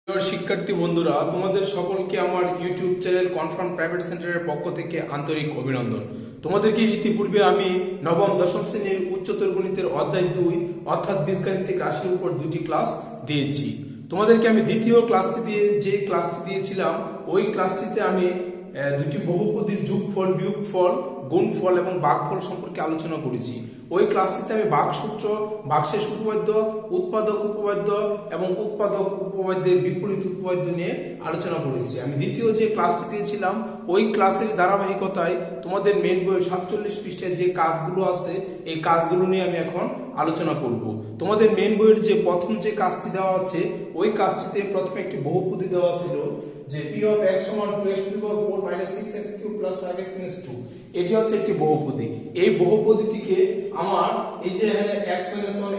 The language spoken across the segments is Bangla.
প্রিয় শিক্ষার্থী বন্ধুরা, তোমাদের সকলকে আমার ইউটিউব চ্যানেল কনফার্ম প্রাইভেট সেন্টারের পক্ষ থেকে আন্তরিক অভিনন্দন। তোমাদেরকে ইতিপূর্বে আমি নবম দশম শ্রেণীর উচ্চতর গণিতের অধ্যায় 2 অর্থাৎ বীজগাণিতিক রাশির উপর দুটি ক্লাস দিয়েছি। তোমাদেরকে আমি দ্বিতীয় ক্লাসটি যে ক্লাসটি দিয়েছিলাম ওই ক্লাসটিতে আমি দুটি বহুপদীর যোগফল, বিয়োগফল, গুণফল এবং ভাগফল সম্পর্কে আলোচনা করেছি। ওই ক্লাসটিতে আমি ভাগসূত্র, ভাগশেষ উপপাদ্য, উৎপাদক উপপাদ্য এবং উৎপাদক উপপাদ্যের বিপরীত উপপাদ্য নিয়ে আলোচনা করেছি। আমি দ্বিতীয় যে ক্লাসটি দিয়েছিলাম ওই ক্লাসের ধারাবাহিকতায় তোমাদের মেন বইয়ের 47 পৃষ্ঠার যে কাজগুলো আছে এই কাজগুলো নিয়ে আমি এখন আলোচনা করব। তোমাদের মেন বইয়ের যে প্রথম যে কাজটি দেওয়া আছে ওই কাজটিতে প্রথমে একটি বহুপদী দেওয়া ছিল যে p of x সমান 2x to the power 4 - 6x cube plus 5x minus 2। এটি হচ্ছে একটি বহুপদী। এই বহুপদীটিকে আমার এই যে এখানে x minus 1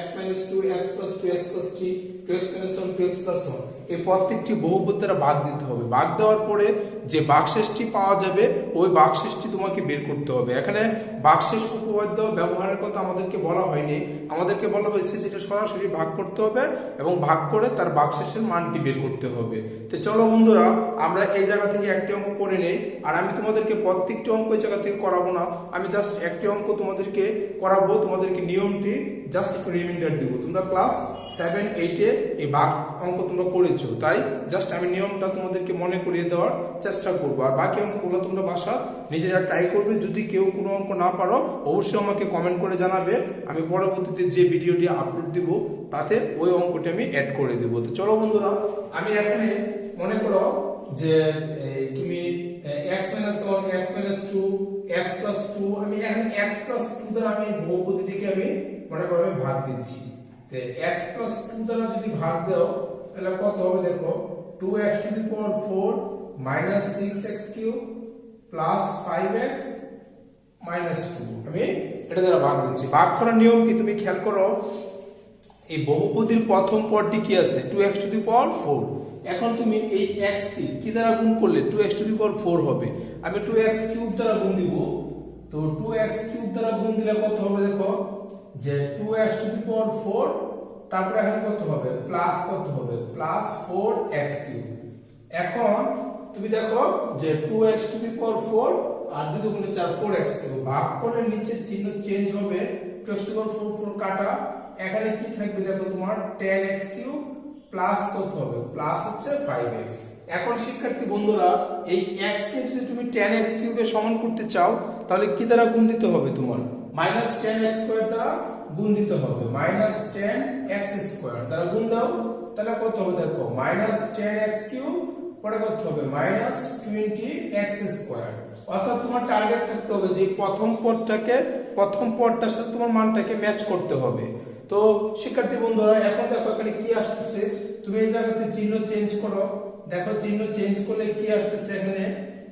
x minus 2 x plus 2 x plus 3 2x minus 1 2x plus 1 এই প্রত্যেকটি বহুপদী দ্বারা ভাগ দিতে হবে। ভাগ দেওয়ার পরে যে ভাগশেষটি পাওয়া যাবে ওই ভাগশেষটি তোমাকে বের করতে হবে। এখানে ভাগশেষ উপপাদ্য ব্যবহারের কথা আমাদেরকে বলা হয়নি, আমাদেরকে বলা হয়েছে যেটা সরাসরি ভাগ করতে হবে এবং ভাগ করে তার ভাগশেষের মানটি বের করতে হবে। তো চলো বন্ধুরা, আমরা এই জায়গা থেকে একটি অঙ্ক করে নেই। আর আমি তোমাদেরকে প্রত্যেকটি অঙ্ক এই জায়গা থেকে করাবো না, আমি জাস্ট একটি অঙ্ক তোমাদেরকে করাবো। তোমাদেরকে নিয়মটি জাস্ট একটু রিমাইন্ডার দিব। তোমরা ক্লাস 7 8 এ এই ভাগ অঙ্ক তোমরা করেছো, তাই জাস্ট আমি নিয়মটা তোমাদেরকে মনে করিয়ে দেওয়ার চেষ্টা করবো। আর বাকি অঙ্কগুলো তোমরা বাসা নিজেরা ট্রাই করবে। যদি কেউ কোনো অঙ্ক না পারো অবশ্যই আমাকে কমেন্ট করে জানাবে, আমি পরবর্তীতে যে ভিডিওটি আপলোড দিব তাতে ওই অঙ্কটি আমি অ্যাড করে দেব। তো চলো বন্ধুরা, আমি এখানে মনে করো যে তুমি x minus 1 x minus 2 x plus 2 আমি এখানে x plus 2 দ্বারা আমি বহুপদীটিকে আমি মনে করো আমি ভাগ দিচ্ছি। তো x plus 2 দ্বারা যদি ভাগ দাও তাহলে কত হবে দেখো, 2x to the power 4 minus 6x cube plus 5x minus 2 আমি এটা দ্বারা ভাগ দিচ্ছি। ভাগ করার নিয়ম কি তুমি খেয়াল করো, এই বহুপদীর প্রথম পদটি কি আছে 2x to the power 4। এখন তুমি এই x কি দ্বারা গুণ করলে 2x to the power 4 হবে। আমি 2x কিউব দ্বারা গুণ দিব। তো 2x কিউব দ্বারা গুণ দিলে কত হবে দেখো, যে 2x to the power 4 তারপরে এখানে কত হবে প্লাস কত হবে প্লাস 4x কিউব। এখন তুমি দেখো যে 2x to the power 4 আর 2 দুগুণে 4 4x কিউব। ভাগ করলে নিচের চিহ্ন চেঞ্জ হবে, 2x to the power 4 4 কাটা, এখানে কি থাকবে দেখো তোমার 10x কিউব প্লাস কত হবে প্লাস হচ্ছে 5x। এখন শিক্ষার্থী বন্ধুরা, এই x কে যদি তুমি 10x কিউবে সমান করতে চাও তাহলে কি দ্বারা গুণ দিতে হবে, তোমার -10x স্কয়ার দ্বারা গুণ দিতে হবে। -10x স্কয়ার দ্বারা গুণ দাও তাহলে কত হবে দেখো, -10x কিউব পরে কত হবে -20x স্কয়ার। অর্থাৎ তোমার টার্গেট থাকতে হবে যে প্রথম পদটার সাথে তোমার মানটাকে ম্যাচ করতে হবে। তো শিক্ষার্থী বন্ধুরা, এখন দেখো এখানে কি আসতেছে, তুমি এই জায়গাতে চিহ্ন চেঞ্জ করো। দেখো চিহ্ন চেঞ্জ করলে কি আসতেছে এখানে,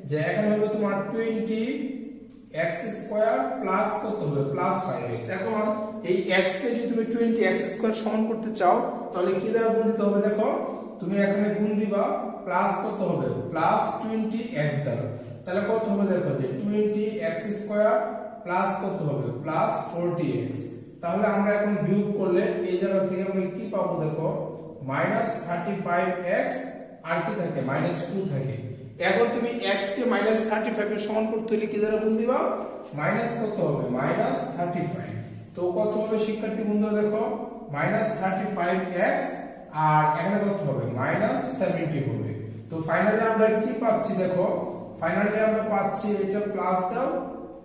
যে এখানে হবে তোমার 20x স্কয়ার প্লাস কত হবে প্লাস 5x। এখন এই x কে যদি তুমি 20x স্কয়ার সমান করতে চাও তাহলে কি দ্বারা গুণ দিতে হবে দেখো, তুমি এখানে গুণ দিবা প্লাস কত হবে প্লাস 20x দ্বারা। তাহলে কত হবে দেখো যে 20x স্কয়ার প্লাস কত হবে প্লাস 40x। তাহলে আমরা এখন বিয়োগ করলে এই জায়গা থেকে আমরা কি পাবো দেখো, -35x আর কি থাকে -2 থাকে। এখন তুমি x কে -35 এর সমান করতে হলে কি দ্বারা গুণ দিবা, মাইনাস কত হবে -35। তো কত হবে শিক্ষার্থী বন্ধুরা দেখো, -35x আর এখানে কত হবে -70 হবে। তো ফাইনালি আমরা কি পাচ্ছি দেখো, ফাইনালি আমরা পাচ্ছি এটা প্লাস দাও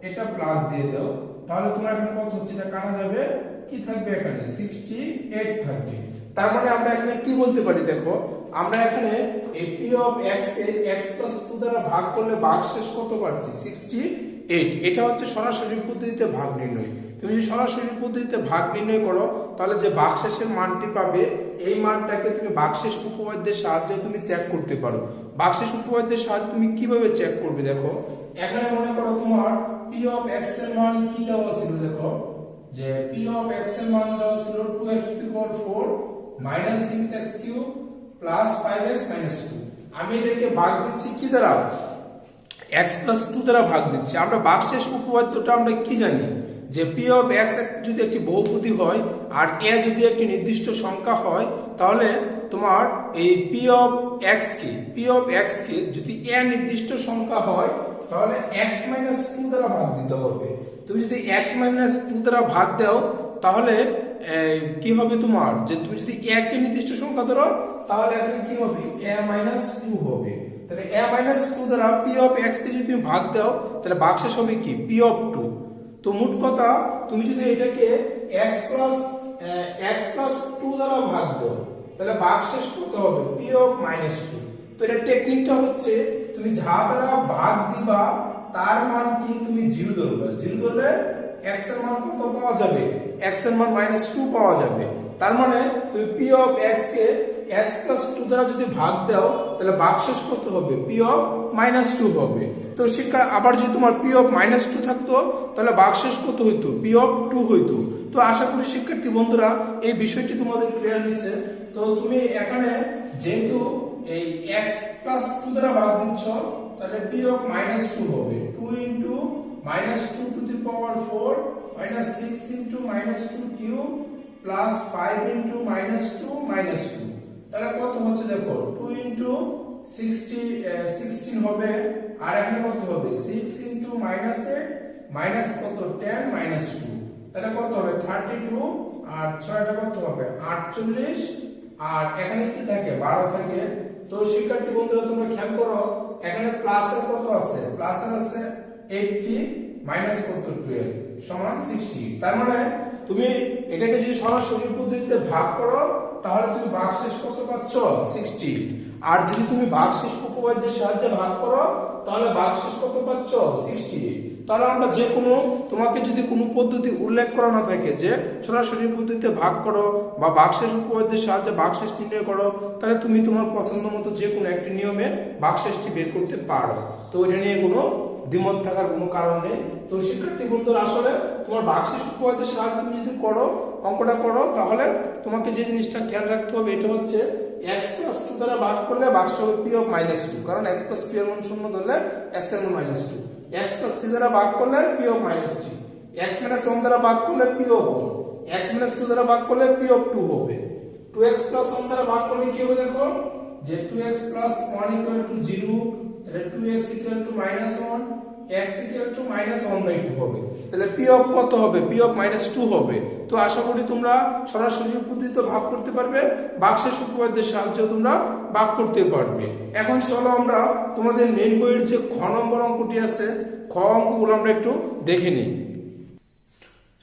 এটা প্লাস দিয়ে দাও, তাহলে তোমার এখানে কত হচ্ছে এটা কাটা যাবে, কি থাকবে এখানে 68 থাকবে। তার মানে আমরা এখানে কি বলতে পারি দেখো, আমরা এখানে এই p of x K x plus 2 দ্বারা ভাগ করলে ভাগশেষ কত পাচ্ছি 68। এটা হচ্ছে সরাসরি পদ্ধতিতে ভাগ নির্ণয়। তুমি যদি সরাসরি পদ্ধতিতে ভাগ নির্ণয় করো তাহলে যে ভাগশেষের মানটি পাবে এই মানটাকে তুমি ভাগশেষ উপপাদ্যের সাহায্যে তুমি চেক করতে পারো। ভাগশেষ উপপাদ্যের সাহায্যে তুমি কিভাবে চেক করবে দেখো, এখানে মনে করো তোমার p of x এর মান কি দেওয়া ছিল দেখো, যে p of x এর মান দেওয়া ছিল 2x to the power 4 minus 6x cube plus 5x minus 2। আমি এটাকে ভাগ দিচ্ছি কি দ্বারা, x plus 2 দ্বারা ভাগ দিচ্ছি। আমরা ভাগশেষ উপপাদ্যটা আমরা কি জানি, যে p of x যদি একটি বহুপদী হয় আর a যদি একটি নির্দিষ্ট সংখ্যা হয় তাহলে তোমার এই পি অফ এক্স কে যদি এ নির্দিষ্ট সংখ্যা হয় তাহলে এক্স মাইনাস টু দ্বারা ভাগ দিতে হবে। তুমি যদি এক্স মাইনাস টু দ্বারা ভাগ দাও তাহলে কি হবে তোমার, যে তুমি যদি এ কে নির্দিষ্ট সংখ্যা ধরো তাহলে এখানে কি হবে এ মাইনাস টু হবে। তাহলে এ মাইনাস টু দ্বারা পি অফ এক্স কে যদি তুমি ভাগ দাও তাহলে ভাগশেষ হবে কি পি অফ টু। তো মোট কথা তুমি যদি এটাকে এক্স প্লাস টু দ্বারা ভাগ দাও তাহলে ভাগশেষ কত হবে পি অফ মাইনাস টু। তো এটা টেকনিকটা হচ্ছে তুমি যা দ্বারা ভাগ দিবা তার মান কি তুমি জিরো ধরবে, জিরো ধরলে এক্স এর মান কত পাওয়া যাবে, এক্স এর মান মাইনাস টু পাওয়া যাবে। তার মানে তুমি পি অফ এক্স কে এক্স প্লাস টু দ্বারা যদি ভাগ দাও তাহলে ভাগশেষ কত হবে পি অফ মাইনাস টু হবে। তো শিক্ষা আবার যদি তোমার পি অফ মাইনাস টু থাকতো তাহলে ভাগশেষ কত হইতো পি অফ টু হইতো। তো আশা করি শিক্ষার্থী বন্ধুরা এই বিষয়টি তোমাদের ক্লিয়ার হয়েছে। তো তুমি এখানে যেহেতু এই এক্স প্লাস টু দ্বারা ভাগ দিচ্ছ তাহলে পি অফ মাইনাস টু হবে two into minus two to the power four minus six into minus two cube plus five into minus two. তাহলে কত হচ্ছে দেখো টু ইন্টু সিক্সটিন হবে, আর এখানে কত হবে six into minus eight minus কত টেন মাইনাস টু। তাহলে কত হবে 32, আর ছয়টা কত হবে 48, আর এখানে কি থাকে 12 থাকে। তো শিক্ষার্থী বন্ধুরা তোমরা খেয়াল করো এখানে প্লাসের কত আছে, প্লাসের আছে 80 মাইনাস কত 12 সমান 60। তার মানে তুমি এটাকে যদি সরাসরি পদ্ধতিতে ভাগ করো তাহলে তুমি ভাগশেষ কত পাচ্ছ 60, আর যদি তুমি ভাগশেষ উপপাদ্যের সাহায্যে ভাগ করো তাহলে ভাগশেষ কত পাচ্ছ 60। তাহলে আমরা যে কোনো তোমাকে যদি কোনো পদ্ধতি উল্লেখ করা না থাকে যে সরাসরি পদ্ধতিতে ভাগ করো বা ভাগশেষ উপপাদ্যের সাহায্যে ভাগশেষ নির্ণয় করো তাহলে তুমি তোমার পছন্দ মতো যে কোনো একটি নিয়মে ভাগশেষটি বের করতে পারো। তো এটা নিয়ে কোনো দ্বিমত থাকার কোনো কারণ নেই। তো শিক্ষার্থী বন্ধুরা আসলে তোমার ভাগশেষ উপপাদ্যের সাহায্যে তুমি যদি করো অঙ্কটা করো তাহলে তোমাকে যে জিনিসটা খেয়াল রাখতে হবে এটা হচ্ছে x প্লাস টু দ্বারা ভাগ করলে ভাগশেষ হবে পি অফ মাইনাস টু, কারণ x প্লাস টু এর মান শূন্য ধরলে x এর মান minus two. x plus three দ্বারা ভাগ করলে P of minus three, x minus one দ্বারা ভাগ করলে P of one, x minus two দ্বারা ভাগ করলে পি অফ টু হবে। 2x প্লাস ওয়ান দ্বারা ভাগ করলে কি হবে দেখো যে 2x plus one equal to 0, তাহলে 2x equal to minus one, x equal to minus one by two হবে। তাহলে পি অফ কত হবে পি অফ মাইনাস টু হবে। তো আশা করি তোমরা সরাসরি পদ্ধতিতে ভাগ করতে পারবে, ভাগশেষ উপপাদ্যের সাহায্যে তোমরা ভাগ করতে পারবে। এখন চলো আমরা তোমাদের মেইন বইয়ের যে খ নম্বর অঙ্কটি আছে খ অঙ্কগুলো আমরা একটু দেখে নিই।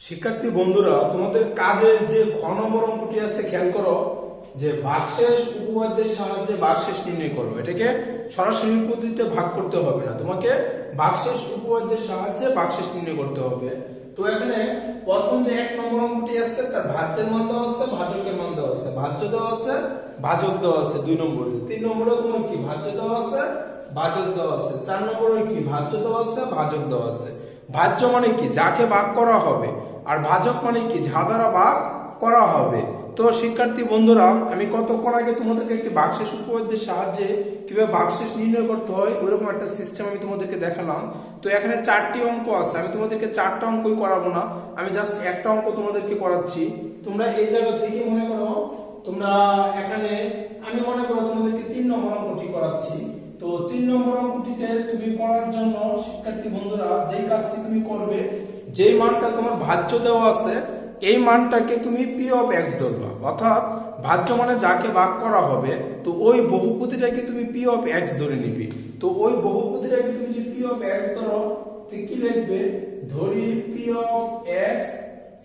শিক্ষার্থী বন্ধুরা তোমাদের কাজের যে খ নম্বর অঙ্কটি আছে খেয়াল করো যে ভাগশেষ উপপাদ্যের সাহায্যে ভাগশেষ নির্ণয় করো। এটাকে সরাসরি পদ্ধতিতে ভাগ করতে হবে না, তোমাকে ভাগশেষ উপপাদ্যের সাহায্যে ভাগশেষ নির্ণয় করতে হবে। তো এখানে প্রথম যে এক নম্বর অঙ্কটি আছে তার ভাজ্যের মান দেওয়া আছে, ভাজকের মান দেওয়া আছে, ভাজ্য দেওয়া আছে, ভাজক দেওয়া আছে 2 নম্বরে। 3 নম্বরে তোমার কি ভাজ্য দেওয়া আছে, ভাজক দেওয়া আছে। 4 নম্বরে কি ভাজ্য দেওয়া আছে, ভাজক দেওয়া আছে। ভাজ্য মানে কি যাকে ভাগ করা হবে, আর ভাজক মানে কি যা দ্বারা ভাগ করা হবে। তো শিক্ষার্থী বন্ধুরা আমি কতক্ষণ আগে তোমাদেরকে একটি ভাগশেষ উপপাদ্যের সাহায্যে কিভাবে ভাগশেষ নির্ণয় করতে হয় ওইরকম একটা সিস্টেম আমি তোমাদেরকে দেখালাম। তো এখানে 4টি অঙ্ক আছে, আমি তোমাদেরকে 4টা অঙ্কই করাবো না, আমি জাস্ট একটা অঙ্ক তোমাদেরকে করাচ্ছি। তোমরা এই জায়গা থেকে মনে করো তোমরা এখানে আমি মনে করো তোমাদেরকে 3 নম্বর অঙ্কটি করাচ্ছি। তো 3 নম্বর অঙ্কটিতে তুমি করার জন্য শিক্ষার্থী বন্ধুরা যেই কাজটি তুমি করবে, যেই মানটা তোমার ভাজ্য দেওয়া আছে এই মানটাকে তুমি পি অফ এক্স ধরবা, অর্থাৎ ভাজ্য মানে যাকে ভাগ করা হবে। তো ওই বহুপদীটাকে তুমি পি অফ এক্স ধরে নিবি। তো ওই বহুপদীটাকে তুমি যদি পি অফ এক্স ধরো তো কি লিখবে, ধরি পি অফ এক্স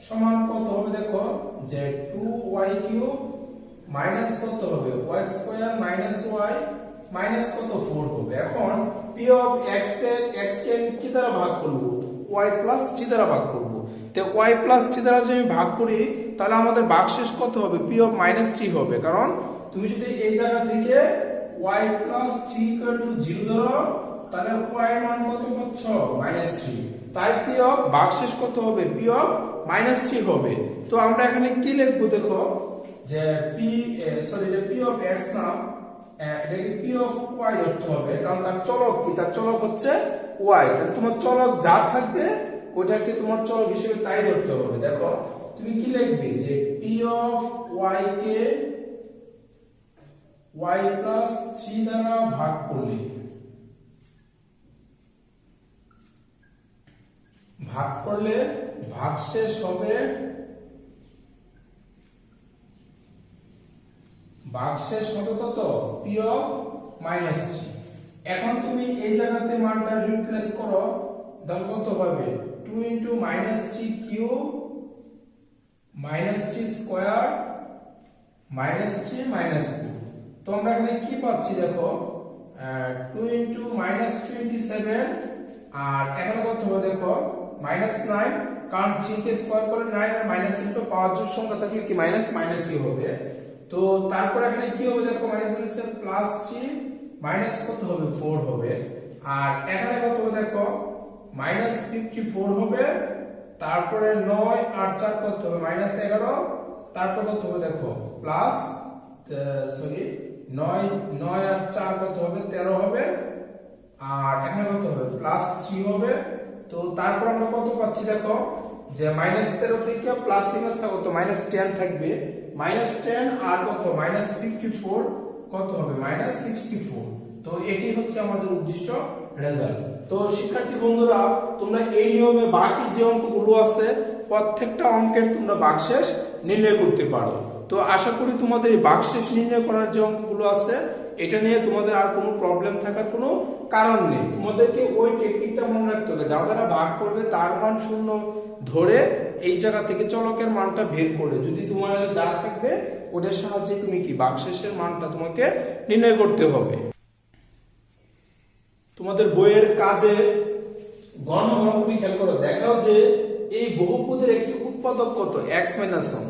সমান কত হবে দেখো যে 2y কিউব মাইনাস কত হবে y square minus y minus কত 4 হবে। এখন পি অফ এক্স কে কি দ্বারা ভাগ করব, y প্লাস t দ্বারা ভাগ করব। তো y প্লাস t দ্বারা যদি আমি ভাগ করি তাহলে আমাদের ভাগশেষ কত হবে পি অফ মাইনাস t হবে, কারণ তুমি যদি এই জায়গা থেকে y plus t equal to 0 ধরো তাহলে y এর মান কত পাচ্ছ মাইনাস 3, তাই পি অফ ভাগশেষ কত হবে পি অফ মাইনাস 3 হবে। তো আমরা এখানে কি লিখবো দেখো যে পি অফ x না, এটাকে পি অফ y ধরতে হবে, কারণ তার চলক কি, তার চলক হচ্ছে y। তাহলে তোমার চলক যা থাকবে ওটাকে তোমার চলক হিসেবে তাই ধরতে হবে। দেখো তুমি কি লিখবে যে P of y K y plus 3 দ্বারা ভাগ করলে ভাগশেষ হবে কত p অফ -3। এখন তুমি এই জায়গাতে মানটা রিপ্লেস করো, তাহলে কত হবে 2 * -3 কিউব -3 স্কয়ার -3 -4। তোমরা এখানে কি পাচ্ছি দেখো 2 * -27 আর এখানে কত হবে দেখো -9, কারণ 3 কে স্কয়ার করলে 9 আর মাইনাস ইনটু পাওয়ার জোড় সংখ্যা থাকলে কি মাইনাস ই হবে। তো তারপর এখানে কি হবে দেখো -3 প্লাস 3 মাইনাস কত হবে 4 হবে, আর এখানে কত হবে দেখো -54 হবে, তারপরে 9 আর 4 কত হবে -11, তারপর কত হবে দেখো প্লাস 9 আর 4 কত হবে 13 হবে, আর এখানে কত হবে প্লাস 3 হবে। তো তারপর আমরা কত পাচ্ছি দেখো যে -13 থেকে প্লাস চিহ্ন থাকবে তো -10 থাকবে, -10 আর কত -54 কত হবে -64। তো এটি হচ্ছে আমাদের উদ্দিষ্ট রেজাল্ট। তো শিক্ষার্থী বন্ধুরা, তোমরা এই নিয়মে বাকি যে অঙ্কগুলো আছে প্রত্যেকটা অঙ্কের তোমরা ভাগশেষ নির্ণয় করতে পারো। তো আশা করি তোমাদের এই ভাগশেষ নির্ণয় করার যে অঙ্কগুলো আছে এটা নিয়ে তোমাদের আর কোনো প্রবলেম থাকার কোনো কারণ নেই। তোমাদেরকে ওই টেকনিকটা মনে রাখতে হবে, যা দ্বারা ভাগ করবে তার মান 0 ধরে এই জায়গা থেকে চলকের মানটা বের করে যদি তোমার যা থাকবে ওটার সাহায্যে তুমি কি ভাগশেষের মানটা তোমাকে নির্ণয় করতে হবে। তোমাদের বইয়ের কাজে গণনাগুলি খেয়াল করো, দেখাও যে এই বহুপদের একটি উৎপাদক কত x - 1।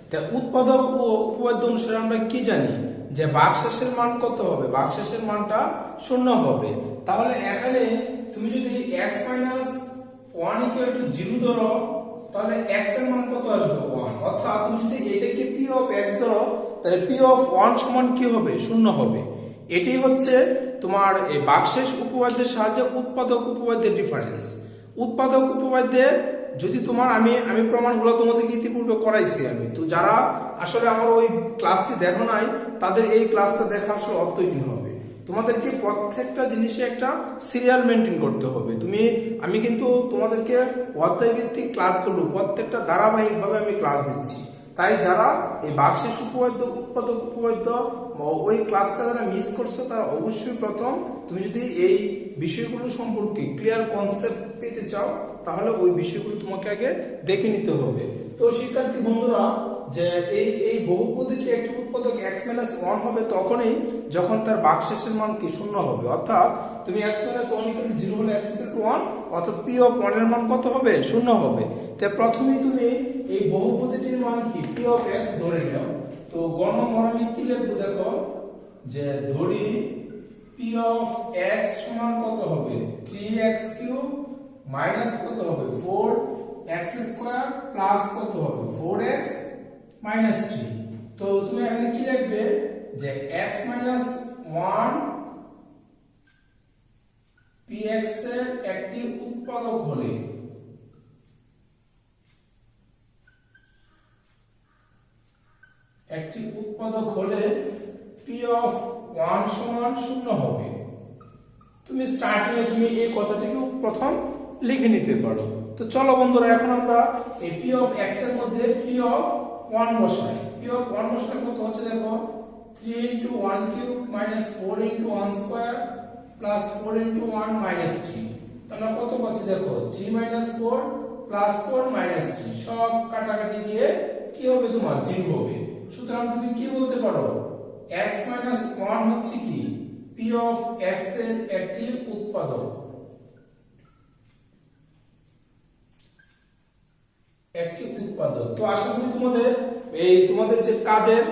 তা উৎপাদক ও উপপাদ্য অনুসারে আমরা কি জানি যে ভাগশেষের মান কত হবে, ভাগশেষের মানটা 0 হবে। তাহলে এখানে তুমি যদি x - 1 = 0 ধরো তাহলে x এর মান কত আসবে 1, অর্থাৎ তুমি যদি এটাকে p অফ x ধরো তাহলে p অফ 1 সমান কি হবে 0 হবে। এটি হচ্ছে তোমার এই ভাগশেষ উপপাদ্যের সাহায্যে উৎপাদক উপপাদ্যের ডিফারেন্স। উৎপাদক উপপাদ্যের যদি তোমার আমি প্রমাণগুলো তোমাদেরকে ইতিপূর্বে করাইছি আমি, তো যারা আসলে আমার ওই ক্লাসটি দেখো নাই তাদের এই ক্লাসটা দেখা আসলে অর্থহীন হবে। তোমাদেরকে প্রত্যেকটা জিনিসে একটা সিরিয়াল মেনটেন করতে হবে। আমি কিন্তু তোমাদেরকে অধ্যায় ভিত্তিক ক্লাসগুলো প্রত্যেকটা ধারাবাহিকভাবে আমি ক্লাস দিচ্ছি। তাই যারা এই ভাগশেষ উপপাদ্য উৎপাদক উপপাদ্য ওই ক্লাসটা যারা মিস করছো তারা অবশ্যই প্রথম তুমি যদি এই বিষয়গুলো সম্পর্কে ক্লিয়ার কনসেপ্ট পেতে চাও তাহলে ওই বিষয়গুলো তোমাকে আগে দেখে নিতে হবে। তো শিক্ষার্থী বন্ধুরা, যে এই বহুপদীটি একটি উৎপাদক x - 1 হবে তখনই যখন তার ভাগশেষের মান কি 0 হবে, অর্থাৎ তুমি x - 1 = 0 হলে x = 1, অর্থাৎ p অফ 1 এর মান কত হবে 0 হবে। তাই প্রথমেই তুমি এই বহুপদীটির মান কি p অফ x ধরে নাও। তো গণমরণে কি লিখব দেখো যে ধরি p অফ x সমান কত হবে 3x³ মাইনাস কত হবে 4x² প্লাস কত হবে 4x - 3। তো তুমি এখানে কি লিখবে যে x - 1 px এর একটি উৎপাদক হলে p অফ 1 সমান 0 হবে। তুমি স্টার্টিং এ তুমি এই কথাটিকে প্রথম লিখে নিতে পারো। তো চলো বন্ধুরা, এখন আমরা এই p অফ x এর মধ্যে p অফ 1 বসাই। p অফ 1 বসালে কত হচ্ছে দেখো 3 * 1³ - 4 * 1² প্লাস 4 * 1 - 3। তোমরা কত পাচ্ছি দেখো 3 - 4 প্লাস 4 - 3 সব কাটাকাটি দিয়ে কি হবে তোমার 0 হবে। সুতরাং তুমি কি বলতে পারো x - 1 হচ্ছে কি p অফ x এর একটি উৎপাদক। তো আশা করি তোমাদের যে কাজের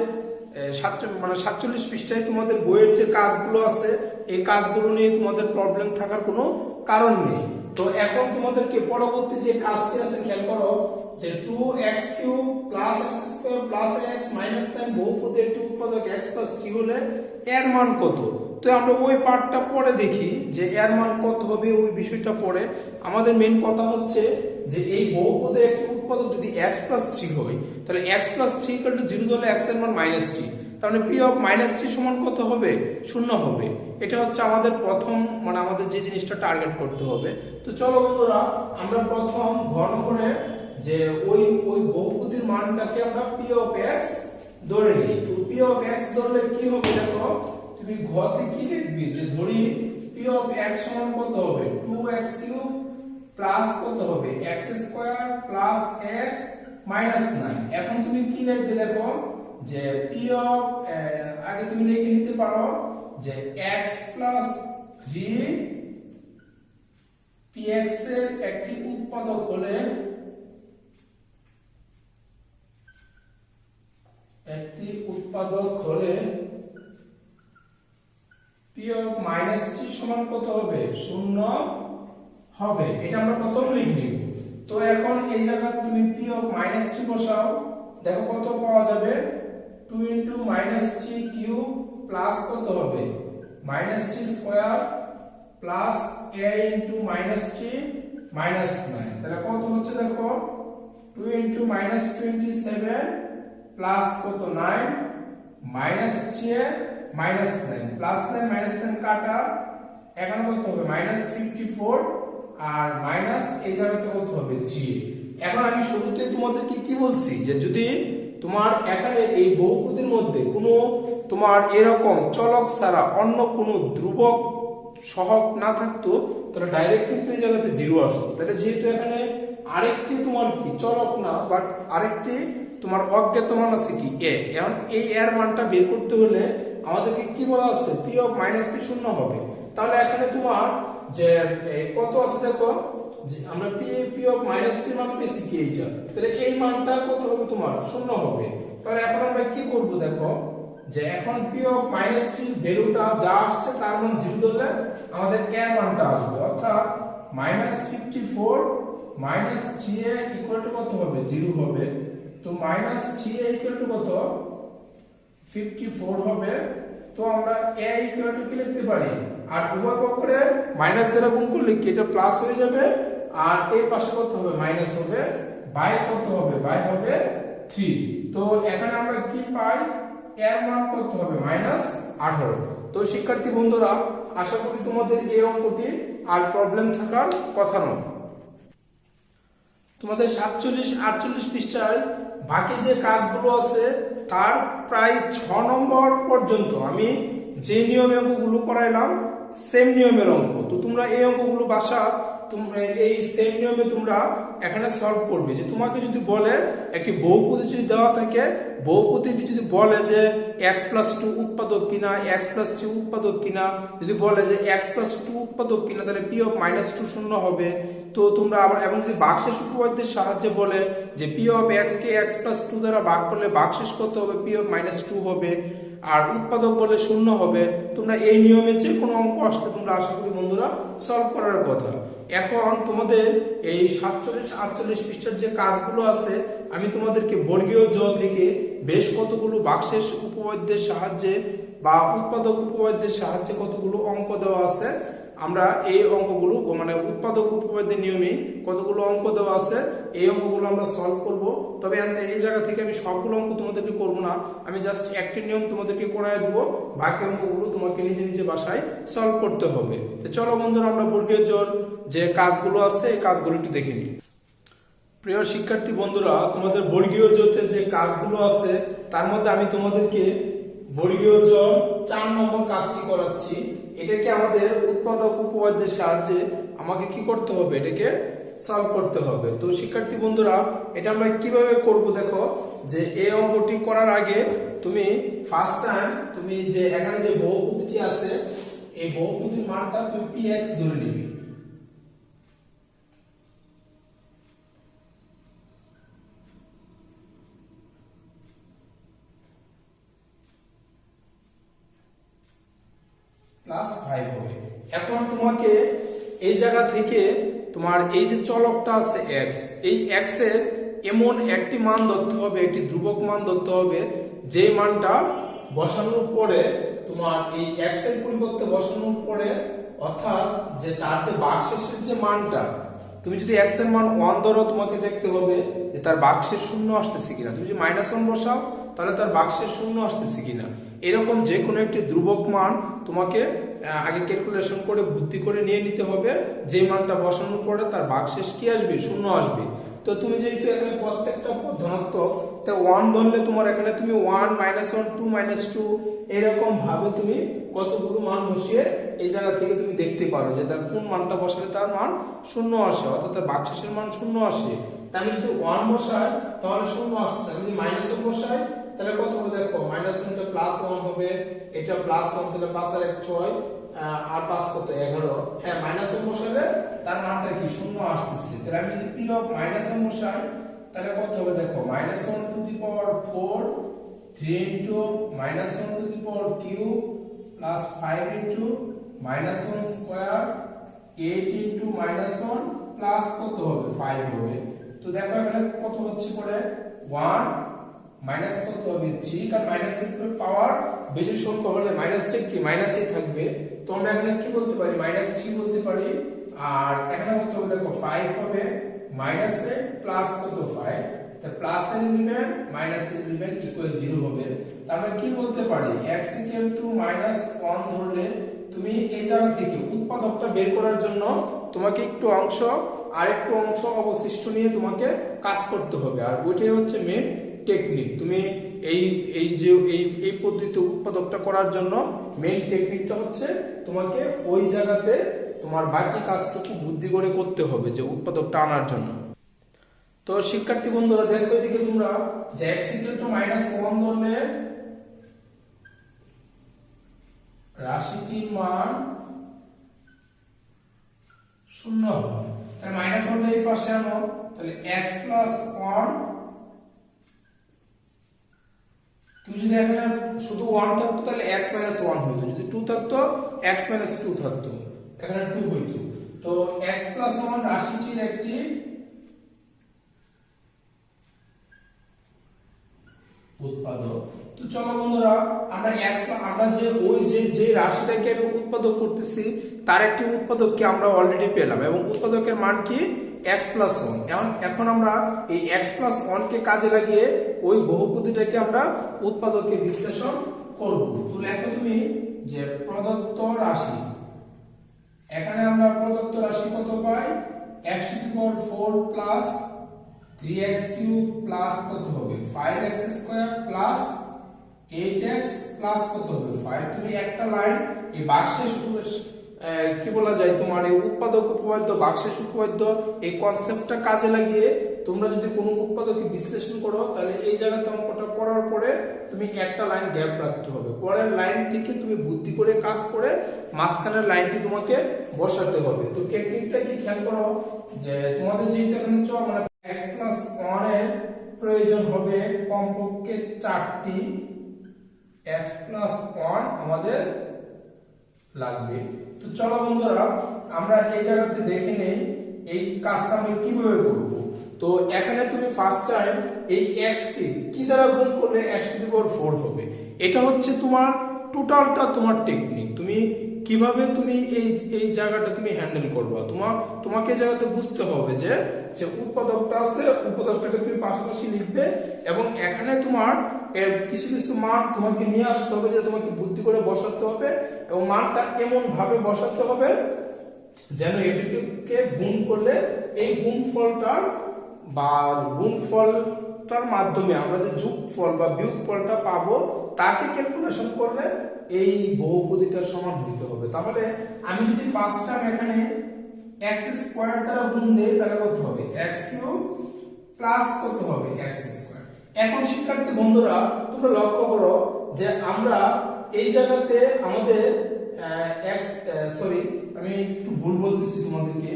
47 পৃষ্ঠায় তোমাদের বইয়ের যে কাজগুলো আছে এই কাজগুলো নিয়ে তোমাদের প্রবলেম থাকার কোনো কারণ নেই। তো এখন তোমাদেরকে পরবর্তী যে কাজটি আছে খেয়াল করো যে 2x³ + x² + x - 10 বহুপদীর একটি উৎপাদক x + 3 হলে এর মান কত। তো আমরা ওই পার্টটা পরে দেখি যে এর মান কত হবে, ওই বিষয়টা পরে। আমাদের মেইন কথা হচ্ছে যে এই বহুপদের একটি উৎপাদক যদি x + 3 হয় তাহলে x + 3 = 0 হলে x এর মান -3। তার মানে পি অফ মাইনাস থ্রি সমান কত হবে, শূন্য হবে। এটা হচ্ছে আমাদের প্রথম মানে আমাদের যে জিনিসটা টার্গেট করতে হবে। তো চলো বন্ধুরা আমরা প্রথম ঘন করে যে ওই বহুপদীর মানটাকে আমরা পি অফ এক্স ধরে নিই। তো পি অফ এক্স ধরলে কি হবে দেখো, তুমি ঘতে কি লিখবি, যে ধরি পি অফ এক্স সমান কত হবে 2x কিউব প্লাস কত হবে x square plus x minus 9। এখন তুমি কি লিখবে দেখো, যে পি অফ আগে তুমি লিখে নিতে পারো যে x প্লাস 3 px এর একটি উৎপাদক হলে p অফ মাইনাস 3 সমান কত হবে, শূন্য হবে। এটা আমরা প্রথম লিখে নিব। তো এখন এই জায়গাতে তুমি p অফ মাইনাস 3 বসাও, দেখো কত পাওয়া যাবে 2 ইনটু মাইনাস 3 কিউব প্লাস কত হবে minus 3 square plus a into minus 3 minus 9। তাহলে কত হচ্ছে দেখো 2 ইনটু মাইনাস 27 প্লাস কত 9 মাইনাস 3 মাইনাস 9 প্লাস 9 মাইনাস 9 কাটা, এখন কত হবে মাইনাস 54 আর মাইনাস এই জায়গাতে কত হবে জি। এখন আমি শুরুতে তোমাদেরকে কি বলছি, যে যদি তোমার এখানে এই বহুপদীর মধ্যে কোনো তোমার এরকম চলক ছাড়া অন্য কোনো ধ্রুবক সহগ না থাকতো তাহলে ডাইরেক্ট কিন্তু এই জায়গাতে জিরো আসতো। তাহলে যেহেতু এখানে আরেকটি তোমার কি চলক না বাট আরেকটি তোমার অজ্ঞাত মান আছে কি a, এখন এই এর মানটা বের করতে হলে আমাদেরকে কি বলা আছে p অফ মাইনাস 3 শূন্য হবে। তাহলে এখানে তোমার যে কত আছে দেখো, যে আমরা p অফ মাইনাস 3 মান পেয়েছি কি এইটা, তাহলে এই মানটা কত হবে তোমার শূন্য হবে। তাহলে এখন আমরা কি করব দেখো, যে এখন p অফ মাইনাস 3 ভ্যালুটা যা আসছে তার মান 0 ধরলে আমাদের এর মানটা আসবে, অর্থাৎ minus 54 minus 3a equal to কত হবে 0 হবে। তো মাইনাস 3a ইকুয়াল টু কত 54 হবে। তো আমরা a ইকুয়াল টু কি লিখতে পারি, আর উভয় পক্ষে মাইনাস দ্বারা গুণ করলে কি এটা প্লাস হয়ে যাবে, আর এই পাশে কত হবে মাইনাস হবে, বাই কত হবে বাই হবে 3। তো এখানে আমরা কি পাই, এর মান কত হবে মাইনাস 18। তো শিক্ষার্থী বন্ধুরা আশা করি তোমাদের এই অঙ্কটি আর প্রবলেম থাকার কথা নয়। তোমাদের 47-48 পৃষ্ঠায় বাকি যে কাজগুলো আছে তার প্রায় 6 নম্বর পর্যন্ত আমি যে নিয়মে অঙ্কগুলো করাইলাম সেম নিয়মের অঙ্ক। তো তোমরা এই অঙ্কগুলো বাসা তোমরা এই সেম নিয়মে তোমরা এখানে সলভ করবে। যে তোমাকে যদি বলে একটি বহুপদী যদি দেওয়া থাকে, বহুপদী যদি বলে যে x প্লাস 2 উৎপাদক কিনা, x প্লাস 3 উৎপাদক কিনা, যদি বলে যে x প্লাস 2 উৎপাদক কিনা তাহলে p অফ মাইনাস 2 শূন্য হবে। তো তোমরা আবার এবং যদি ভাগশেষ উপপাদ্যের সাহায্যে বলে যে p of x K x plus 2 দ্বারা ভাগ করলে ভাগশেষ কত হবে p অফ মাইনাস 2 হবে, আর উৎপাদক বলে শূন্য হবে। তোমরা এই নিয়মে যে কোনো অঙ্ক আসলে তোমরা আশা করি বন্ধুরা সলভ করার কথা। এখন তোমাদের এই 47-48 পৃষ্ঠার যে কাজগুলো আছে আমি তোমাদেরকে বর্গীয় জ থেকে বেশ কতগুলো ভাগশেষ উপপাদ্যের সাহায্যে বা উৎপাদক উপপাদ্যের সাহায্যে কতগুলো অঙ্ক দেওয়া আছে, আমরা এই অঙ্কগুলো মানে উৎপাদক উপপাদ্যের নিয়মে কতগুলো অঙ্ক দেওয়া আছে এই অঙ্কগুলো আমরা সলভ করব। তবে এই জায়গা থেকে আমি সবগুলো অঙ্ক তোমাদেরকে করব না, আমি জাস্ট একটি নিয়ম তোমাদেরকে করায় দেবো, বাকি অঙ্কগুলো তোমাকে নিজে নিজে বাসায় সলভ করতে হবে। তো চলো বন্ধুরা আমরা বর্গীয় জোর যে কাজগুলো আছে এই কাজগুলো একটু দেখে নিই। প্রিয় শিক্ষার্থী বন্ধুরা তোমাদের বর্গীয় জোরের যে কাজগুলো আছে তার মধ্যে আমি তোমাদেরকে বর্গীয় জোর 4 নম্বর কাজটি করাচ্ছি। এটাকে আমাদের উৎপাদক উপপাদ্যের সাহায্যে আমাকে কি করতে হবে, এটাকে সলভ করতে হবে। তো শিক্ষার্থী বন্ধুরা এটা আমরা কিভাবে করব দেখো, যে এই অঙ্কটি করার আগে তুমি ফার্স্ট টাইম তুমি যে এখানে যে বহুপদীটি আছে এই বহুপদীর মানটা তুমি px ধরে নিবে। প্লাস 5 হবে। এখন তোমাকে এই জায়গা থেকে তোমার এই যে চলকটা আছে x, এই x এর এমন একটি মান ধরতে হবে, একটি ধ্রুবক মান ধরতে হবে যে মানটা বসানোর পরে তোমার এই x এর পরিবর্তে বসানোর পরে অর্থাৎ যে তার যে ভাগশেষের যে মানটা, তুমি যদি x এর মান 1 ধরো তোমাকে দেখতে হবে যে তার ভাগশেষ শূন্য আসতেছে কিনা। তুমি যদি -1 বসাও তাহলে তার বাক্সের শূন্য আসতেছে কিনা। এরকম যে কোনো একটি ধ্রুবক মান তোমাকে আগে ক্যালকুলেশন করে বুদ্ধি করে নিয়ে নিতে হবে, যে মানটা বসানোর পরে তার বাক্সেস কি আসবে, শূন্য আসবে। তো তুমি যেহেতু এখানে প্রত্যেকটা পদ ধনাত্মক, তাই 1 ধরলে তোমার এখানে তুমি 1 -1 2 -2 এরকম ভাবে তুমি কতগুলো মান বসিয়ে এই জায়গা থেকে তুমি দেখতে পারো যে তার কোন মানটা বসালে তার মান শূন্য আসে, অর্থাৎ তার বাক্সেসের মান শূন্য আসে। তাই আমি যদি 1 বসাই তাহলে শূন্য আসছে, আমি যদি -1 বসাই তাহলে কত হবে দেখো, -1 টা +1 হবে, এটা +1 তাহলে 5 আর 1 6 আর 5 কত 11। হ্যাঁ, -1 বসালে তার মানটা কি শূন্য আসতেছে। তাহলে আমি যদি p অফ -1 বসাই তাহলে কত হবে দেখো, -1 two the power 4 3 into -1 two the power cube plus 5 into -1 square 8 into -1 plus কত হবে 5 হবে। তো দেখো এখানে কত হচ্ছে পরে 1 মাইনাস কত হবে 3, কারণ মাইনাস এর পাওয়ার বেশি সংখ্যা হলে মাইনাস চেক কি মাইনাসই থাকবে। তো আমরা এখানে কি বলতে পারি, -3 বলতে পারি। আর এখানে কত হবে দেখো 5 হবে, মাইনাস এ প্লাস কত 5, তা প্লাস এর এলিমেন্ট মাইনাস এর এলিমেন্ট ইকুয়াল 0 হবে। তাহলে কি বলতে পারি, x ইকুয়াল টু -1 ধরলে তুমি এই জায়গা থেকে উৎপাদকটা বের করার জন্য তোমাকে একটু অংশ আর একটু অংশ অবশিষ্ট নিয়ে তোমাকে কাজ করতে হবে। আর ওইটাই হচ্ছে মেন টেকনিক। তুমি এই পদ্ধতিতে উৎপাদকটা করার জন্য মেইন টেকনিকটা হচ্ছে তোমাকে ওই জায়গাতে তোমার বাকি কাজটুকু বুদ্ধি করে করতে হবে যে উৎপাদকটা আনার জন্য। তো শিক্ষার্থী বন্ধুরা দেখো এদিকে তোমরা যে x ইকুয়াল টু -1 ধরলে রাশিটির মান শূন্য হবে। তাহলে -1টা এই পাশে আনো, তাহলে x প্লাস 1, তুমি যদি এখানে শুধু 1 থাকতো তাহলে x - 1 হইতো, যদি 2 থাকতো x - 2 থাকতো, এখানে 2 হইতো। তো x + 1 রাশিটির একটি উৎপাদক। তো চলো বন্ধুরা আমরা আমরা যে রাশিটাকে আমি উৎপাদক করতেছি তার একটি উৎপাদককে আমরা অলরেডি পেলাম, এবং উৎপাদকের মান কি x + 1। এখন আমরা এই x + 1 কে কাজে লাগিয়ে ওই বহুপদীটাকে আমরা উৎপাদকে বিশ্লেষণ করব। তো লেখো তুমি যে প্রদত্ত রাশি, এখানে আমরা প্রদত্ত রাশি কত পাই, x⁴ প্লাস 3x³ প্লাস কত হবে 5x² প্লাস 8x প্লাস কত হবে 5। তুমি একটা লাইন এই বাক্সের কি বলা যায়, তোমার এই উৎপাদক উপপাদ্য বাক্সের উপপাদ্য এই কনসেপ্টটা কাজে লাগিয়ে তোমরা যদি কোনো উৎপাদকে বিশ্লেষণ করো তাহলে এই জায়গাতে অঙ্কটা করার পরে তুমি একটা লাইন গ্যাপ রাখতে হবে, পরের লাইন থেকে তুমি বুদ্ধি করে কাজ করে মাঝখানের লাইনটি তোমাকে বসাতে হবে। তো টেকনিকটা কি খেয়াল করো, যে তোমাদের যেহেতু এখানে মানে x + 1 এর প্রয়োজন হবে কমপক্ষে 4টি, x + 1 আমাদের লাগবে। তো চলো বন্ধুরা আমরা এই জায়গাতে দেখে নেই এই কাজটা আমরা কিভাবে করব। তো এখানে তুমি ফার্স্ট টাইম এই x কে কি দ্বারা গুণ করলে x⁴ হবে, এটা হচ্ছে তোমার টোটালটা তোমার টেকনিক। তুমি কিভাবে তুমি এই জায়গাটা তুমি হ্যান্ডেল করবা, তোমাকে জায়গাতে বুঝতে হবে যে উৎপাদকটা আছে, উৎপাদকটাকে তুমি পাশাপাশি লিখবে, এবং এখানে তোমার এর কিছু কিছু মান তোমাকে নিয়ে আসতে হবে, যে তোমাকে বুদ্ধি করে বসাতে হবে, এবং মানটা এমন ভাবে বসাতে হবে যেন এটিকে গুণ করলে এই গুণফলটার মাধ্যমে আমরা যে যোগফল বা বিয়োগফলটা পাবো তাকে ক্যালকুলেশন করলে এই বহুপদীটার সমান হইতে হবে। তাহলে আমি যদি ফার্স্ট টাইম এখানে x² দ্বারা গুণ দেই তাহলে কত হবে x³ প্লাস কত হবে x²। এখন শিক্ষার্থী বন্ধুরা তোমরা লক্ষ্য করো যে আমরা এই জায়গাতে আমাদের আমি একটু ভুল বলতেছি তোমাদেরকে,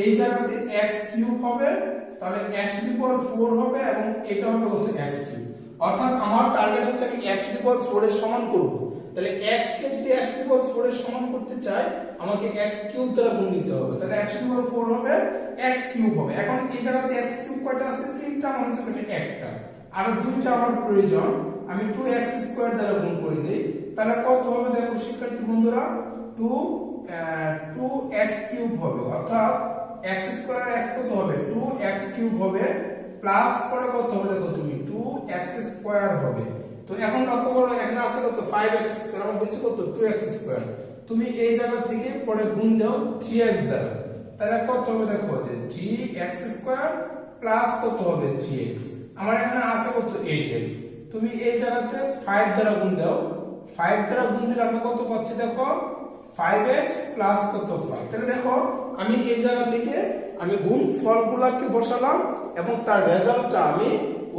এই জায়গাতে x³ হবে, তাহলে x⁴ হবে, এবং এটা হবে কত x³। অর্থাৎ আমার টার্গেট হচ্ছে আমি x⁴ এর সমান করব। তাহলে x কে যদি x⁴ এর সমান করতে চাই আমাকে x³ দ্বারা গুণ দিতে হবে, তাহলে x⁴ হবে x³ হবে। এখন এই জায়গাতে x³ কয়টা আছে, 3টা, মানে হচ্ছে একটা, আর 2টা আমার প্রয়োজন, আমি 2x² দ্বারা গুণ করে দেই, তাহলে কত হবে দেখো শিক্ষার্থী বন্ধুরা 2x³ হবে, অর্থাৎ x² আর x কত হবে 2x³ হবে, প্লাস পরে কত হবে দেখো তুমি 2x স্কয়ার হবে। তো এখন লক্ষ্য করো এখানে আছে কত 5x স্কয়ার, আমরা বলছি কত 2x স্কয়ার। তুমি এই জায়গা থেকে পরে গুণ দাও 3x দ্বারা, তাহলে কত হবে দেখো যে gx স্কয়ার প্লাস কত হবে gx, আমার এখানে আছে কত 8x। তুমি এই জায়গাতে 5 দ্বারা গুণ দাও, 5 দ্বারা গুণ দিলে আমরা কত পাচ্ছি দেখো 5x প্লাস কত 5। তাহলে দেখো আমি এই জায়গা থেকে আমি গুণ ফলগুলোকে বসালাম এবং তার রেজাল্টটা আমি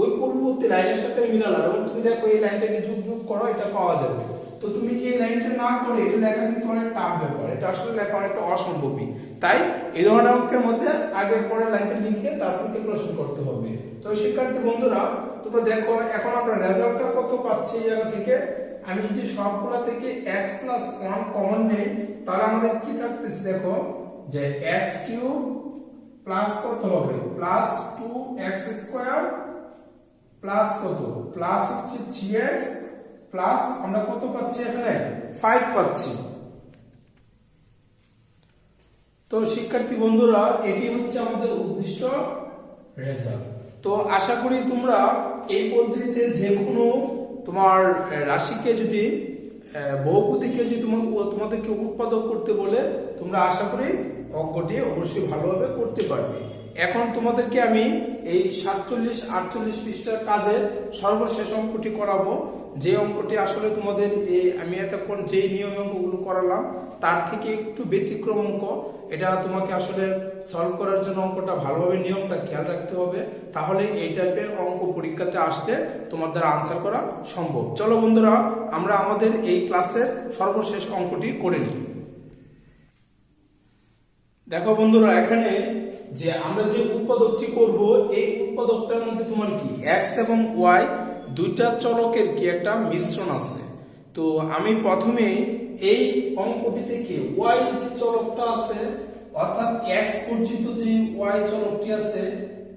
ওই পূর্ববর্তী লাইনের সাথে মিলালাম, এবং তুমি দেখো এই লাইনটাকে যোগ করো এটা পাওয়া যাবে। তো তুমি এই লাইনটা না করে এটা লেখা কিন্তু অনেক টাফ ব্যাপার, এটা আসলে লেখা অনেকটা অসম্ভবই। তাই এই ধরনের অঙ্কের মধ্যে আগের পরের লাইনটা লিখে তারপর ক্যালকুলেশন করতে হবে। তো শিক্ষার্থী বন্ধুরা তোমরা দেখো এখন আমরা রেজাল্টটা কত পাচ্ছি এই জায়গা থেকে। আমি যদি সবগুলা থেকে x প্লাস 1 কমন নেই তাহলে আমাদের কি থাকতেছে দেখো যে x কিউব প্লাস কত হবে প্লাস 2x স্কয়ার প্লাস কত প্লাস হচ্ছে 3x প্লাস আমরা কত পাচ্ছি এখানে 5 পাচ্ছি। তো শিক্ষার্থী বন্ধুরা এটি হচ্ছে আমাদের উদ্দিষ্ট রেজাল্ট। তো আশা করি তোমরা এই পদ্ধতিতে যে কোনো তোমার রাশিকে যদি বহুপদীকে যদি তোমাদেরকে উৎপাদক করতে বলে তোমরা আশা করি অঙ্কটি অবশ্যই ভালোভাবে করতে পারবে। এখন তোমাদেরকে আমি এই 47-48 পৃষ্ঠার কাজের সর্বশেষ অঙ্কটি করাবো, যে অঙ্কটি আসলে তোমাদের আমি এতক্ষণ যে নিয়ম অঙ্কগুলো করালাম তার থেকে একটু ব্যতিক্রম অঙ্ক। এটা তোমাকে আসলে সলভ করার জন্য অঙ্কটা ভালোভাবে নিয়মটা খেয়াল রাখতে হবে, তাহলে এই টাইপের অঙ্ক পরীক্ষাতে আসলে তোমার দ্বারা আনসার করা সম্ভব। চলো বন্ধুরা আমরা আমাদের এই ক্লাসের সর্বশেষ অঙ্কটি করে নিই। দেখো বন্ধুরা এখানে যে আমরা যে উৎপাদকটি করব এই উৎপাদকটার মধ্যে তোমার কি x এবং y দুইটা চলকের কি একটা মিশ্রণ আছে। তো আমি প্রথমে এই অঙ্কটি থেকে y যে চলকটা আছে অর্থাৎ x পরিচিত যে y চলকটি আছে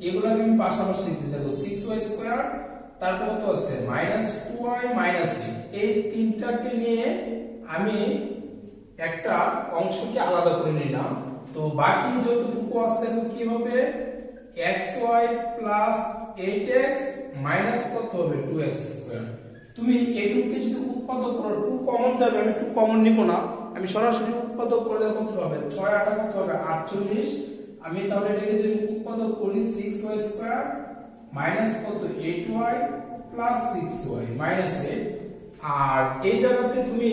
এগুলোকে আমি পাশাপাশি লিখতে দেখো 6y স্কয়ার, তারপর কত আছে -2y -8, এই তিনটাকে নিয়ে আমি একটা অংশকে আলাদা করে নিলাম। তো বাকি যতটুকু আছে কি হবে xy প্লাস 8x মাইনাস কত হবে 2x স্কয়ার। তুমি এটুকুকে যদি উৎপাদক করো 2 কমন যাবে, আমি 2 কমন নিব না, আমি সরাসরি উৎপাদক করে দেখো কত হবে 6 8 কত হবে 48। আমি তাহলে এটাকে যদি উৎপাদক করি 6y স্কয়ার মাইনাস কত 8y প্লাস 6y মাইনাস 8। আর এই জায়গাতে তুমি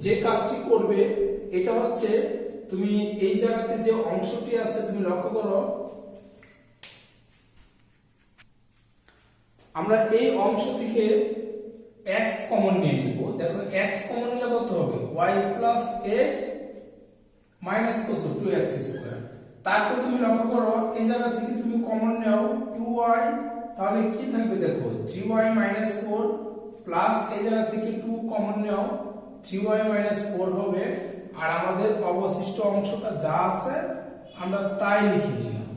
যে কাজটি করবে এটা হচ্ছে তুমি এই জায়গাতে যে অংশটি আছে তুমি লক্ষ্য করো, আমরা এই অংশ থেকে x কমন নিয়ে নিব। দেখো x কমন নিলে কত হবে y প্লাস 8 মাইনাস কত 2x স্কয়ার। তারপর তুমি লক্ষ্য করো এই জায়গা থেকে তুমি কমন নাও 2y, তাহলে কি থাকবে দেখো 3y মাইনাস 4 প্লাস এই জায়গা থেকে 2 কমন নাও 3y মাইনাস 4 হবে। আর আমাদের অবশিষ্ট অংশটা যা আছে আমরা তাই লিখে নিলাম।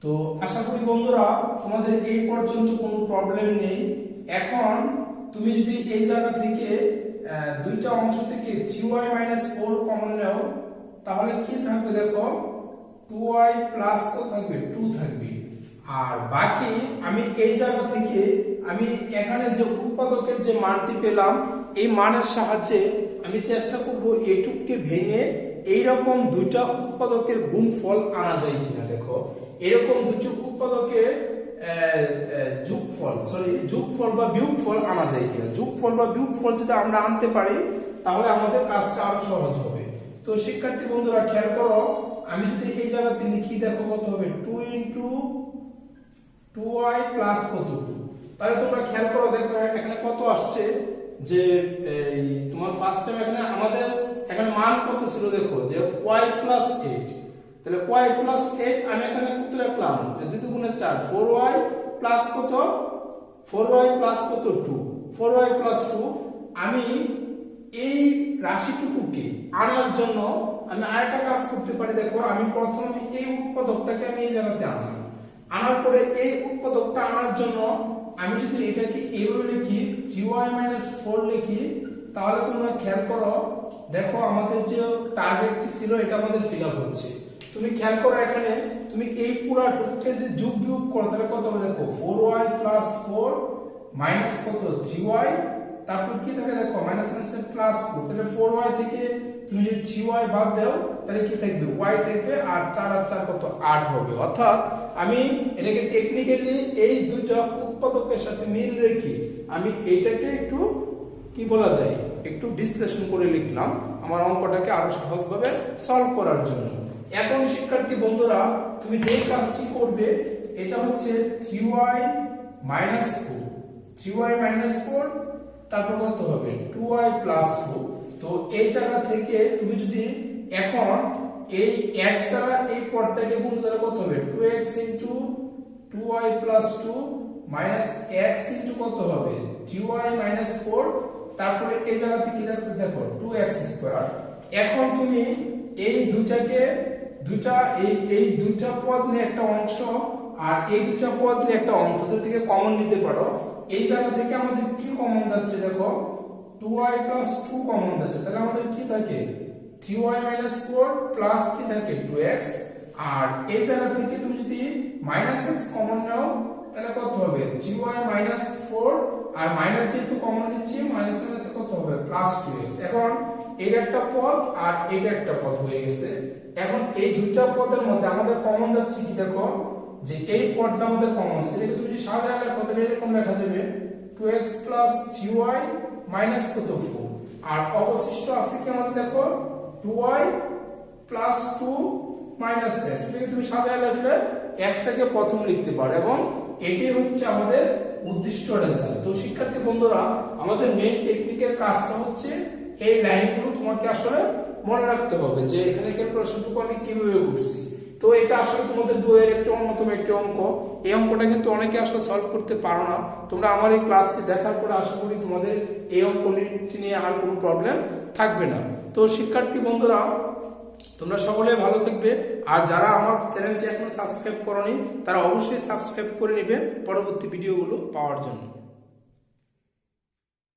তো আশা করি বন্ধুরা তোমাদের এই পর্যন্ত কোনো প্রবলেম নেই। এখন তুমি যদি এই জায়গা থেকে দুইটা অংশ থেকে 3y 4 কমন নাও তাহলে কি থাকবে দেখো 2y প্লাস কত থাকবে 2 থাকবে। আর বাকি আমি এই জায়গা থেকে আমি এখানে যে উৎপাদকের যে মানটি পেলাম এই মানের সাহায্যে আমি চেষ্টা করব এইটুককে ভেঙে এইরকম দুইটা উৎপাদকের গুণফল আনা যায় কিনা। দেখো এরকম দুটি উৎপাদকের যোগফল বা বিয়োগফল আনা যায় কিনা। যোগফল বা বিয়োগফল যদি আমরা আনতে পারি তাহলে আমাদের কাজটা আরো সহজ হবে। তো শিক্ষার্থী বন্ধুরা খেয়াল করো, আমি যদি এই জায়গাতে লিখি দেখো কত হবে 2 ইনটু 2y প্লাস কত 2, তাহলে তোমরা খেয়াল করো দেখো এখানে কত আসছে যে এই তোমার ফার্স্ট টাইম এখানে আমাদের এখানে মান কত ছিল দেখো যে y প্লাস 8, তাহলে y প্লাস 8 আমি এখানে কত রাখলাম যে 2 গুণে 4 4y প্লাস কত 4y প্লাস কত 2 4y প্লাস 2। আমি এই রাশিটুকুকে আনার জন্য আমি আরেকটা কাজ করতে পারি। দেখো আমি প্রথমে এই উৎপাদকটাকে আমি এই জায়গাতে আনলাম, আনার পরে এই উৎপাদকটা আনার জন্য আমি যদি এটাকে এইভাবে লিখি gy 4 লিখি তাহলে তোমরা খেয়াল করো দেখো আমাদের যে টার্গেটটি ছিল এটা আমাদের ফিল আপ হচ্ছে। তুমি খেয়াল করো এখানে তুমি এই পুরাটাকে যদি যোগ বিয়োগ করো তাহলে কত হবে দেখো 4y প্লাস 4 মাইনাস কত 3y, তারপর কি থাকে দেখো মাইনাস মাইনাস প্লাস 4, তাহলে 4y থেকে তুমি যদি 3y বাদ দাও তাহলে কি থাকবে y থাকবে, আর 4 আর 4 কত 8 হবে। অর্থাৎ আমি এটাকে টেকনিক্যালি এই দুটো উৎপাদকের সাথে মিল রেখে আমি এইটাকে একটু কি বলা যায় একটু বিশ্লেষণ করে লিখলাম আমার অঙ্কটাকে আরো সহজভাবে সলভ করার জন্য। এখন শিক্ষার্থী বন্ধুরা তুমি যে কাজটি করবে এটা হচ্ছে 3y মাইনাস 4, 3y মাইনাস 4 তারপর কত হবে 2y প্লাস 4। তো এই জায়গা থেকে তুমি যদি এখন এই x দ্বারা এই পদটাকে গুণ করলে কত হবে 2x into 2y plus 2 minus x into কত হবে 3y মাইনাস 4, তারপরে এই জায়গা থেকে কি যাচ্ছে দেখো 2x স্কয়ার। এখন তুমি এই এই দুইটা পদ নিয়ে একটা অংশ আর এই দুইটা পদ নিয়ে একটা অংশ থেকে কমন নিতে পারো। এই জায়গা থেকে আমাদের কি কমন যাচ্ছে দেখো 2y প্লাস 2 কমন যাচ্ছে, তাহলে আমাদের কি থাকে 3y মাইনাস 4 প্লাস কি থাকে 2x, আর এই জায়গা থেকে তুমি যদি মাইনাস x কমন নাও তাহলে কত হবে 3y মাইনাস 4, আর মাইনাস যেহেতু কমন নিচ্ছি মাইনাস মাইনাস কত হবে প্লাস 2x। এখন এটা একটা পদ আর এটা একটা পদ হয়ে গেছে। এখন এই দুইটা পদের মধ্যে আমাদের কমন যাচ্ছে কি দেখো যে এই পদটা আমাদের কমন যাচ্ছে, এটা তুমি যদি সাজায় লেখো তাহলে এরকম লেখা যাবে 2x প্লাস 3y মাইনাস কত 4, আর অবশিষ্ট আছে কি আমাদের দেখো 2y প্লাস 2 মাইনাস x। এটাকে তুমি সাজায় লিখলে x টাকে প্রথম লিখতে পারো এবং এটি হচ্ছে আমাদের উদ্দিষ্ট রেজাল্ট। তো শিক্ষার্থী বন্ধুরা আমাদের মেইন টেকনিকের কাজটা হচ্ছে এই লাইনগুলো তোমাকে আসলে মনে রাখতে হবে যে এখানে প্রশ্নটুকু আমি কিভাবে করছি। তো এটা আসলে তোমাদের বইয়ের একটা অন্যতম একটি অঙ্ক। এই অঙ্কটা কিন্তু অনেকে আসলে সলভ করতে পারো না। তোমরা আমার এই ক্লাসটি দেখার পরে আশা করি তোমাদের এই অঙ্কটি নিয়ে আর কোনো প্রবলেম থাকবে না। তো শিক্ষার্থী বন্ধুরা তোমরা সকলে ভালো থাকবে, আর যারা আমার চ্যানেলটি এখনো সাবস্ক্রাইব করোনি তারা অবশ্যই সাবস্ক্রাইব করে নেবে পরবর্তী ভিডিওগুলো পাওয়ার জন্য।